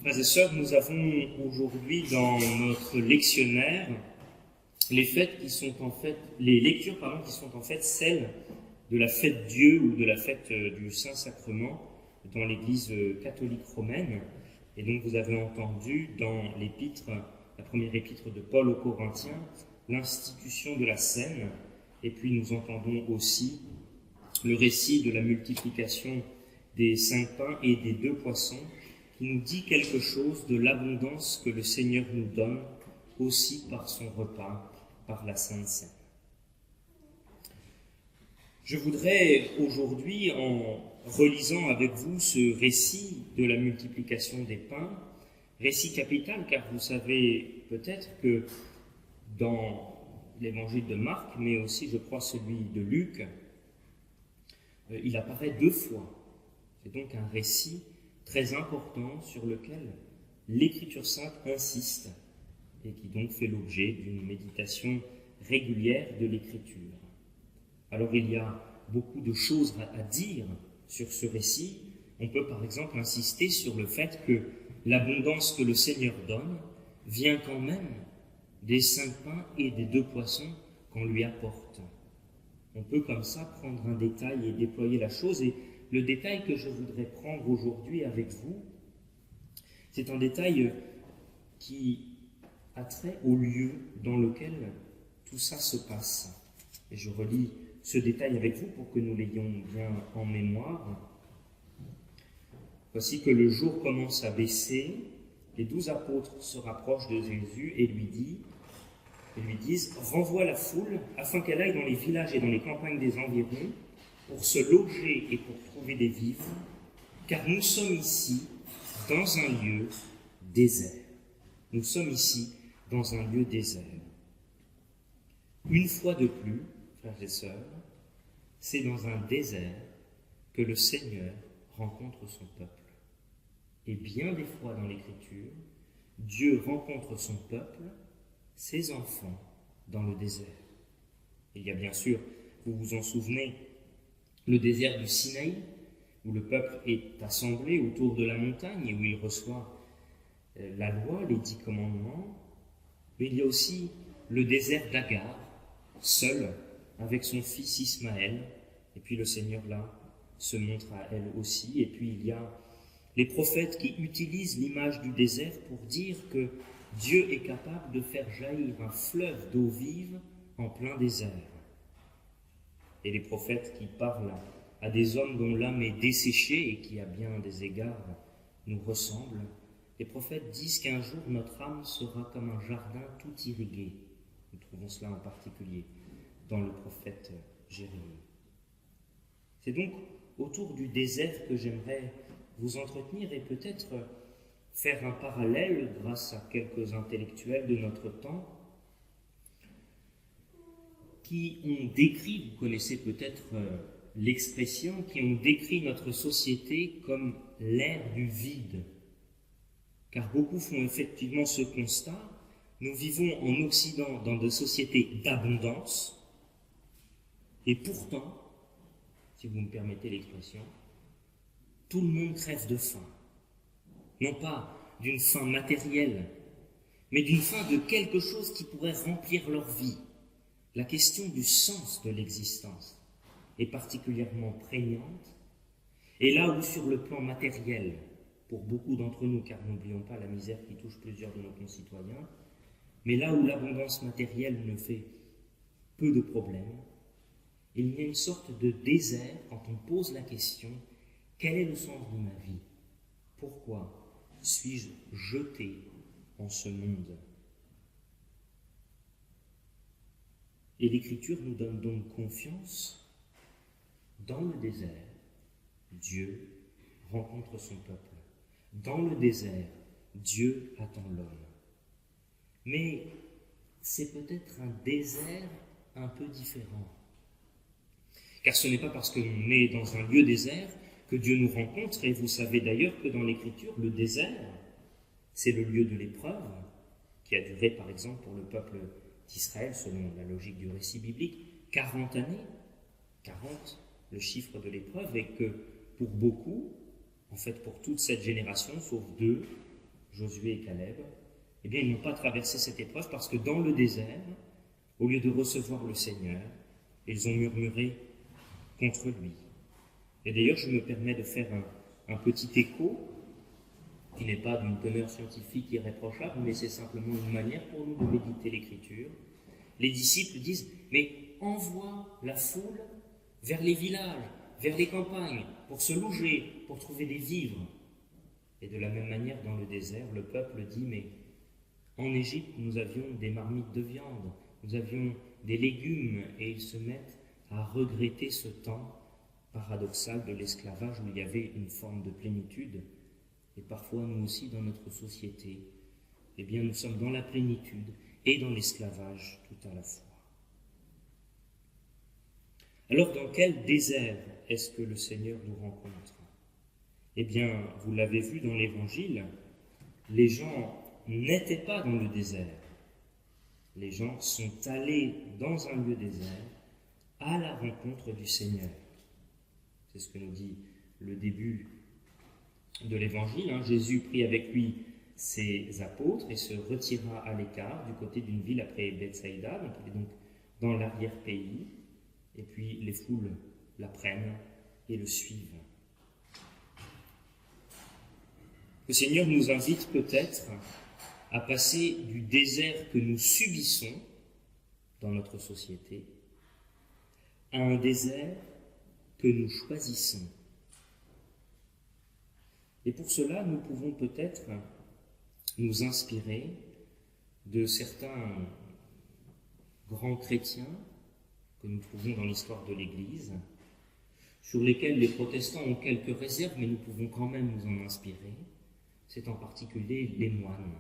Frères et sœurs, nous avons aujourd'hui dans notre lectionnaire les lectures qui sont en fait celles de la fête Dieu ou de la fête du Saint-Sacrement dans l'Église catholique romaine. Et donc vous avez entendu dans la première épître de Paul aux Corinthiens, l'institution de la scène, et puis nous entendons aussi le récit de la multiplication des 5 pains et des 2 poissons, qui nous dit quelque chose de l'abondance que le Seigneur nous donne aussi par son repas, par la Sainte Seine. Je voudrais aujourd'hui, en relisant avec vous ce récit de la multiplication des pains, récit capital, car vous savez peut-être que dans l'évangile de Marc, mais aussi je crois celui de Luc, il apparaît 2 fois. C'est donc un récit très important sur lequel l'Écriture sainte insiste et qui donc fait l'objet d'une méditation régulière de l'Écriture. Alors il y a beaucoup de choses à dire sur ce récit. On peut par exemple insister sur le fait que l'abondance que le Seigneur donne vient quand même des 5 pains et des 2 poissons qu'on lui apporte. On peut comme ça prendre un détail et déployer la chose, et le détail que je voudrais prendre aujourd'hui avec vous, c'est un détail qui a trait au lieu dans lequel tout ça se passe. Et je relis ce détail avec vous pour que nous l'ayons bien en mémoire. Voici que le jour commence à baisser, les 12 apôtres se rapprochent de Jésus et lui disent « Renvoie la foule afin qu'elle aille dans les villages et dans les campagnes des environs pour se loger et pour trouver des vivres, car nous sommes ici dans un lieu désert. » Nous sommes ici dans un lieu désert. Une fois de plus, frères et sœurs, c'est dans un désert que le Seigneur rencontre son peuple. Et bien des fois dans l'Écriture, Dieu rencontre son peuple, ses enfants, dans le désert. Il y a bien sûr, vous vous en souvenez, le désert du Sinaï, où le peuple est assemblé autour de la montagne et où il reçoit la loi, les 10 commandements. Mais il y a aussi le désert d'Agar, seul, avec son fils Ismaël, et puis le Seigneur là se montre à elle aussi. Et puis il y a les prophètes qui utilisent l'image du désert pour dire que Dieu est capable de faire jaillir un fleuve d'eau vive en plein désert. Et les prophètes qui parlent à des hommes dont l'âme est desséchée et qui à bien des égards nous ressemblent, les prophètes disent qu'un jour notre âme sera comme un jardin tout irrigué. Nous trouvons cela en particulier dans le prophète Jérémie. C'est donc autour du désert que j'aimerais vous entretenir et peut-être faire un parallèle grâce à quelques intellectuels de notre temps qui ont décrit, vous connaissez peut-être l'expression, qui ont décrit notre société comme l'ère du vide. Car beaucoup font effectivement ce constat. Nous vivons en Occident dans des sociétés d'abondance, et pourtant, si vous me permettez l'expression, tout le monde crève de faim. Non pas d'une faim matérielle, mais d'une faim de quelque chose qui pourrait remplir leur vie. La question du sens de l'existence est particulièrement prégnante, et là où sur le plan matériel, pour beaucoup d'entre nous, car n'oublions pas la misère qui touche plusieurs de nos concitoyens, mais là où l'abondance matérielle ne fait peu de problèmes, il y a une sorte de désert quand on pose la question « Quel est le sens de ma vie ? Pourquoi suis-je jeté en ce monde ?» Et l'Écriture nous donne donc confiance. Dans le désert, Dieu rencontre son peuple. Dans le désert, Dieu attend l'homme. Mais c'est peut-être un désert un peu différent. Car ce n'est pas parce qu'on est dans un lieu désert que Dieu nous rencontre, et vous savez d'ailleurs que dans l'Écriture, le désert, c'est le lieu de l'épreuve, qui a duré par exemple pour le peuple d'Israël, selon la logique du récit biblique, 40 années, 40, le chiffre de l'épreuve, et que pour beaucoup, en fait pour toute cette génération, sauf 2, Josué et Caleb, eh bien, ils n'ont pas traversé cette épreuve parce que dans le désert, au lieu de recevoir le Seigneur, ils ont murmuré contre lui. Et d'ailleurs, je me permets de faire un petit écho, qui n'est pas d'une teneur scientifique irréprochable, mais c'est simplement une manière pour nous de méditer l'Écriture. Les disciples disent, mais envoie la foule vers les villages, vers les campagnes, pour se loger, pour trouver des vivres. Et de la même manière, dans le désert, le peuple dit, mais en Égypte, nous avions des marmites de viande, nous avions des légumes, et ils se mettent à regretter ce temps paradoxal de l'esclavage où il y avait une forme de plénitude. Et parfois, nous aussi, dans notre société, eh bien, nous sommes dans la plénitude et dans l'esclavage tout à la fois. Alors, dans quel désert est-ce que le Seigneur nous rencontre? Eh bien, vous l'avez vu dans l'Évangile, les gens n'étaient pas dans le désert. Les gens sont allés dans un lieu désert à la rencontre du Seigneur. C'est ce que nous dit le début de l'Évangile. Jésus prit avec lui ses apôtres et se retira à l'écart du côté d'une ville après Bethsaïda, donc il est donc dans l'arrière-pays, et puis les foules l'apprennent et le suivent. Le Seigneur nous invite peut-être à passer du désert que nous subissons dans notre société à un désert que nous choisissons. Et pour cela, nous pouvons peut-être nous inspirer de certains grands chrétiens que nous trouvons dans l'histoire de l'Église, sur lesquels les protestants ont quelques réserves, mais nous pouvons quand même nous en inspirer. C'est en particulier les moines.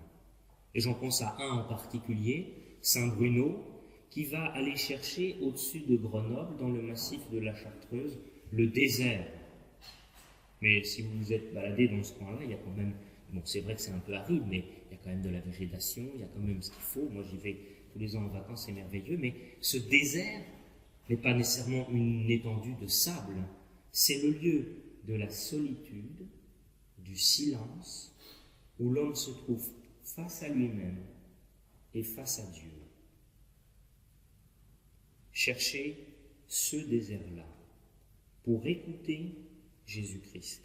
Et j'en pense à un en particulier, Saint Bruno, qui va aller chercher au-dessus de Grenoble, dans le massif de la Chartreuse, le désert. Mais si vous vous êtes baladé dans ce coin-là, il y a quand même, bon, c'est vrai que c'est un peu aride, mais il y a quand même de la végétation, il y a quand même ce qu'il faut. Moi, j'y vais tous les ans en vacances, c'est merveilleux, mais ce désert n'est pas nécessairement une étendue de sable, c'est le lieu de la solitude, du silence, où l'homme se trouve face à lui-même et face à Dieu. Cherchez ce désert-là pour écouter Jésus-Christ,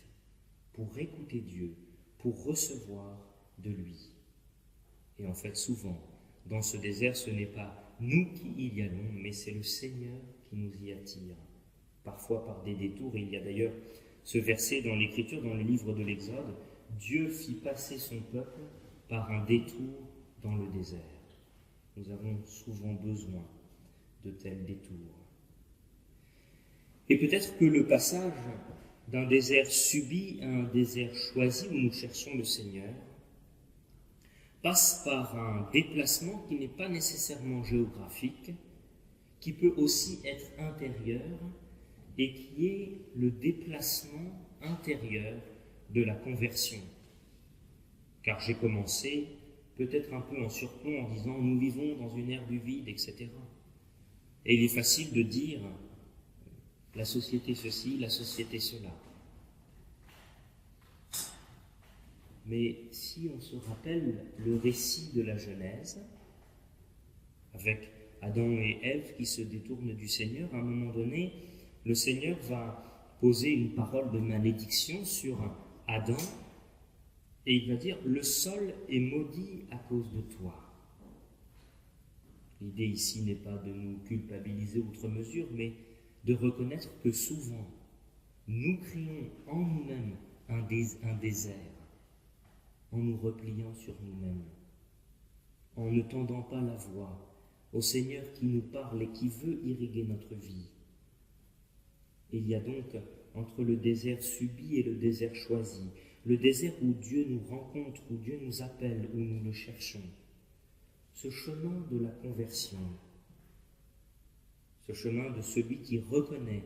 pour écouter Dieu, pour recevoir de lui. Et en fait, souvent, dans ce désert, ce n'est pas nous qui y allons, mais c'est le Seigneur qui nous y attire, parfois par des détours. Et il y a d'ailleurs ce verset dans l'Écriture, dans le livre de l'Exode, Dieu fit passer son peuple par un détour dans le désert. Nous avons souvent besoin de tels détours. Et peut-être que le passage d'un désert subi à un désert choisi où nous cherchons le Seigneur passe par un déplacement qui n'est pas nécessairement géographique, qui peut aussi être intérieur et qui est le déplacement intérieur de la conversion. Car j'ai commencé peut-être un peu en surplomb en disant « nous vivons dans une ère du vide », etc. Et il est facile de dire « la société ceci, la société cela ». Mais si on se rappelle le récit de la Genèse, avec Adam et Ève qui se détournent du Seigneur, à un moment donné, le Seigneur va poser une parole de malédiction sur Adam, et il va dire « le sol est maudit à cause de toi ». L'idée ici n'est pas de nous culpabiliser outre mesure, mais de reconnaître que souvent, nous créons en nous-mêmes un désert, en nous repliant sur nous-mêmes, en ne tendant pas la voix au Seigneur qui nous parle et qui veut irriguer notre vie. Il y a donc entre le désert subi et le désert choisi, le désert où Dieu nous rencontre, où Dieu nous appelle, où nous le cherchons, ce chemin de la conversion, ce chemin de celui qui reconnaît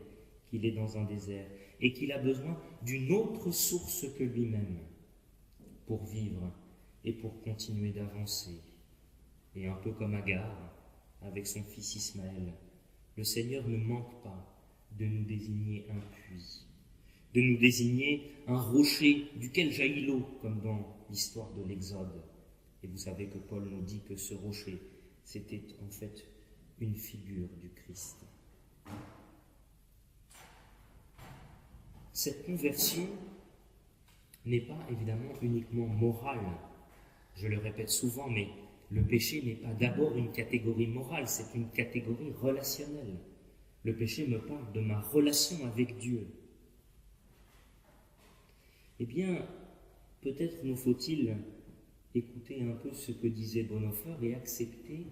qu'il est dans un désert et qu'il a besoin d'une autre source que lui-même pour vivre et pour continuer d'avancer. Et un peu comme Agar, avec son fils Ismaël, le Seigneur ne manque pas de nous désigner un puits, de nous désigner un rocher duquel jaillit l'eau, comme dans l'histoire de l'Exode. Et vous savez que Paul nous dit que ce rocher, c'était en fait une figure du Christ. Cette conversion n'est pas évidemment uniquement morale. Je le répète souvent, mais le péché n'est pas d'abord une catégorie morale, c'est une catégorie relationnelle. Le péché me parle de ma relation avec Dieu. Eh bien, peut-être nous faut-il écouter un peu ce que disait Bonhoeffer et accepter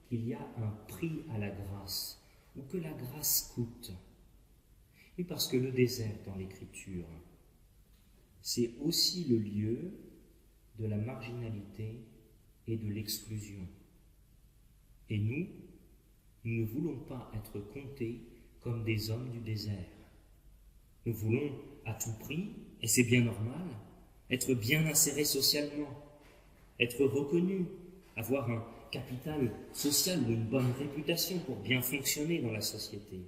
qu'il y a un prix à la grâce, ou que la grâce coûte. Et parce que le désert dans l'Écriture, c'est aussi le lieu de la marginalité et de l'exclusion. Et nous ne voulons pas être comptés comme des hommes du désert. Nous voulons à tout prix, et c'est bien normal, être bien insérés socialement, être reconnus, avoir un capital social ou une bonne réputation pour bien fonctionner dans la société.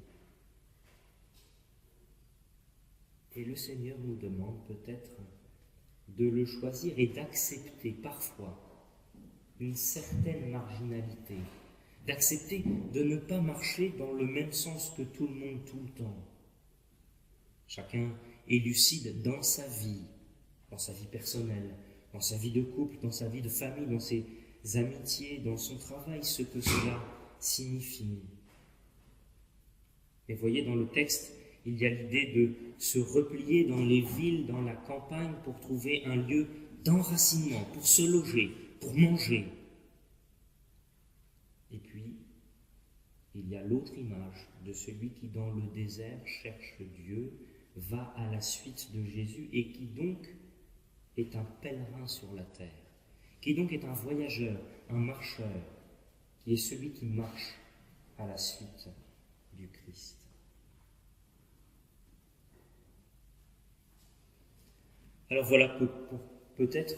Et le Seigneur nous demande peut-être de le choisir et d'accepter parfois une certaine marginalité, d'accepter de ne pas marcher dans le même sens que tout le monde tout le temps. Chacun est lucide dans sa vie personnelle, dans sa vie de couple, dans sa vie de famille, dans ses amitiés, dans son travail, ce que cela signifie. Et voyez, dans le texte, il y a l'idée de se replier dans les villes, dans la campagne, pour trouver un lieu d'enracinement, pour se loger, pour manger. Et puis, il y a l'autre image de celui qui, dans le désert, cherche Dieu, va à la suite de Jésus et qui donc est un pèlerin sur la terre, qui donc est un voyageur, un marcheur, qui est celui qui marche à la suite du Christ. Alors voilà peut-être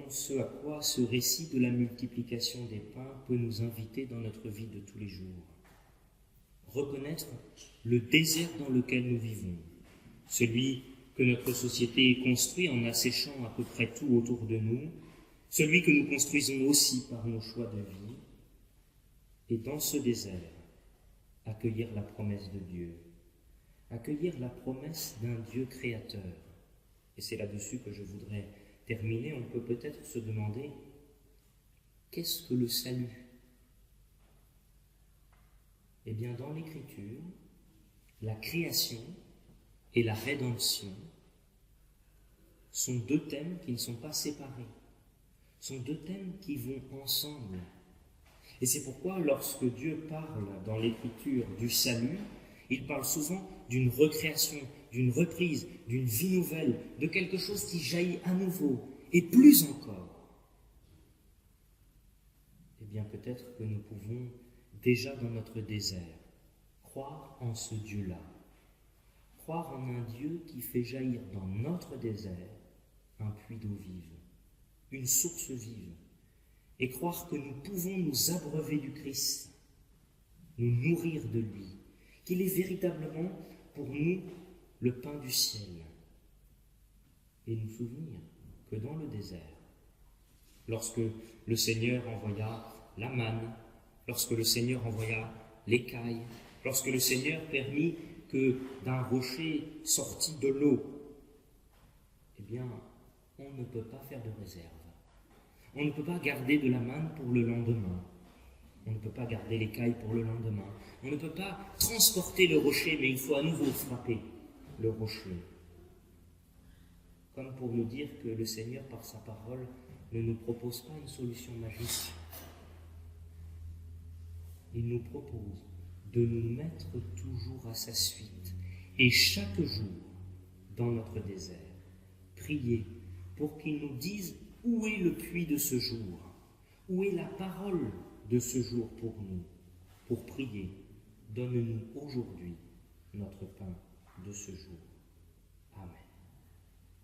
ce à quoi ce récit de la multiplication des pains peut nous inviter dans notre vie de tous les jours. Reconnaître le désert dans lequel nous vivons, celui que notre société construit en asséchant à peu près tout autour de nous, celui que nous construisons aussi par nos choix de vie, et dans ce désert, accueillir la promesse de Dieu, accueillir la promesse d'un Dieu créateur. Et c'est là-dessus que je voudrais terminer. On peut peut-être se demander, qu'est-ce que le salut ? Eh bien, dans l'Écriture, la création et la rédemption sont deux thèmes qui ne sont pas séparés, sont deux thèmes qui vont ensemble. Et c'est pourquoi, lorsque Dieu parle dans l'Écriture du salut, il parle souvent d'une recréation, d'une reprise, d'une vie nouvelle, de quelque chose qui jaillit à nouveau, et plus encore. Eh bien, peut-être que nous pouvons, déjà dans notre désert, croire en ce Dieu-là, croire en un Dieu qui fait jaillir dans notre désert un puits d'eau vive, une source vive, et croire que nous pouvons nous abreuver du Christ, nous nourrir de lui, qu'il est véritablement pour nous le pain du ciel, et nous souvenir que dans le désert, lorsque le Seigneur envoya la manne, lorsque le Seigneur envoya l'écaille, lorsque le Seigneur permit que d'un rocher sortit de l'eau, eh bien, on ne peut pas faire de réserve. On ne peut pas garder de la manne pour le lendemain. On ne peut pas garder l'écaille pour le lendemain. On ne peut pas transporter le rocher, mais il faut à nouveau frapper le rocher. Comme pour nous dire que le Seigneur, par sa parole, ne nous propose pas une solution magique. Il nous propose de nous mettre toujours à sa suite. Et chaque jour, dans notre désert, prier pour qu'il nous dise où est le puits de ce jour, où est la parole de ce jour pour nous, pour prier. Donne-nous aujourd'hui notre pain de ce jour.